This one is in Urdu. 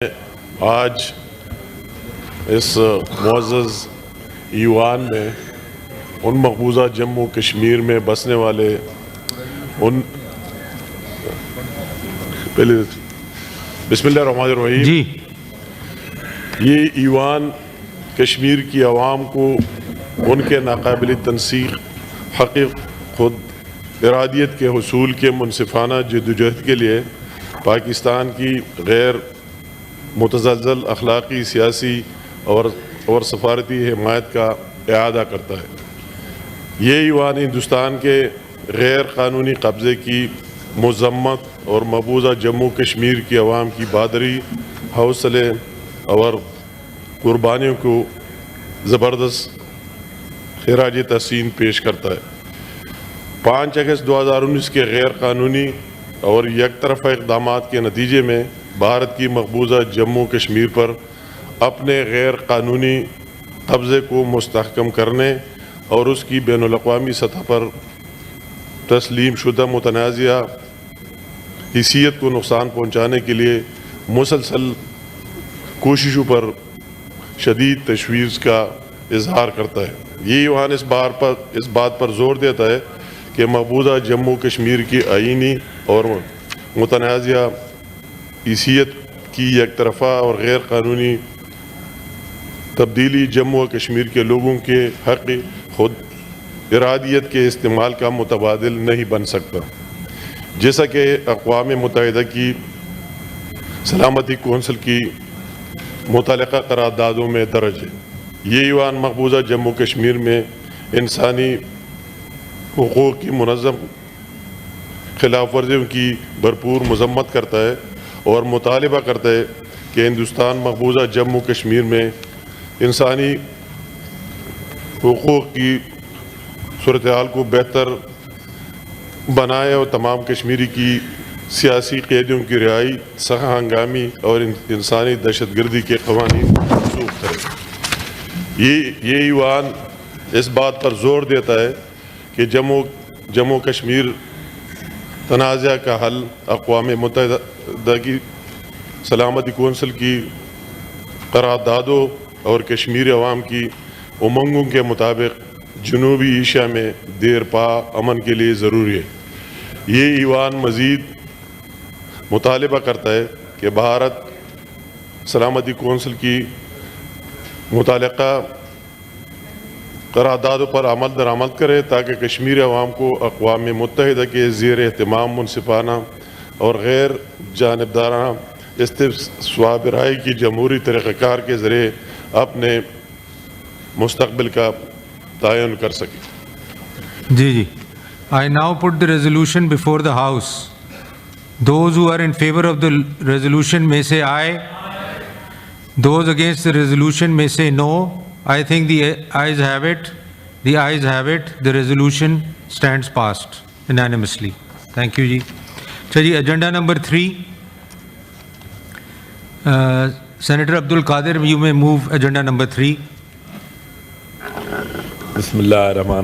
آج اس معزز ایوان میں ان مقبوضہ جموں کشمیر میں بسنے والے ان پہلے بسم اللہ الرحمن الرحیم جی یہ ایوان کشمیر کی عوام کو ان کے ناقابل تنسیق حق خود ارادیت کے حصول کے منصفانہ جدوجہد کے لیے پاکستان کی غیر متزلزل اخلاقی سیاسی اور سفارتی حمایت کا اعادہ کرتا ہے۔ یہ ایوان ہندوستان کے غیر قانونی قبضے کی مذمت اور مقبوضہ جموں کشمیر کی عوام کی بہادری، حوصلے اور قربانیوں کو زبردست خراج تحسین پیش کرتا ہے۔ 5 اگست 2019 کے غیر قانونی اور یک طرفہ اقدامات کے نتیجے میں بھارت کی مقبوضہ جموں کشمیر پر اپنے غیر قانونی قبضے کو مستحکم کرنے اور اس کی بین الاقوامی سطح پر تسلیم شدہ متنازعہ حیثیت کو نقصان پہنچانے کے لیے مسلسل کوششوں پر شدید تشویش کا اظہار کرتا ہے۔ یہ ایوان اس بات پر زور دیتا ہے کہ مقبوضہ جموں کشمیر کی آئینی اور متنازعہ حیثیت کی یک طرفہ اور غیر قانونی تبدیلی جموں و کشمیر کے لوگوں کے حق خود ارادیت کے استعمال کا متبادل نہیں بن سکتا، جیسا کہ اقوام متحدہ کی سلامتی کونسل کی متعلقہ قراردادوں میں درج ہے۔ یہ ایوان مقبوضہ جموں کشمیر میں انسانی حقوق کی منظم خلاف ورزیوں کی بھرپور مذمت کرتا ہے اور مطالبہ کرتا ہے کہ ہندوستان مقبوضہ جموں کشمیر میں انسانی حقوق کی صورتحال کو بہتر بنائے اور تمام کشمیری کی سیاسی قیدیوں کی رہائی، سخت ہنگامی اور انسانی دہشت گردی کے قوانین منسوخ کرے۔ یہ ایوان اس بات پر زور دیتا ہے کہ جموں کشمیر تنازع کا حل اقوام متحدہ کی سلامتی کونسل کی قراردادوں اور کشمیری عوام کی امنگوں کے مطابق جنوبی ایشیا میں دیر پا امن کے لیے ضروری ہے۔ یہ ایوان مزید مطالبہ کرتا ہے کہ بھارت سلامتی کونسل کی متعلقہ قراردادوں پر عمل درآمد کرے تاکہ کشمیری عوام کو اقوام متحدہ کے زیر اہتمام منصفانہ اور غیر جانبدارانہ استصواب رائے کی جمہوری طریقہ کار کے ذریعے اپنے مستقبل کا تعین کر سکے۔ جی I now put the resolution before the House. Those who are in favor of the resolution may say aye. Those against the resolution may say no. I think the ayes have it. The ayes have it. The resolution stands passed unanimously. Thank you, ji. Ji, agenda number 3. Senator Abdul Qadir, you may move agenda number 3. بسم اللہ الرحمن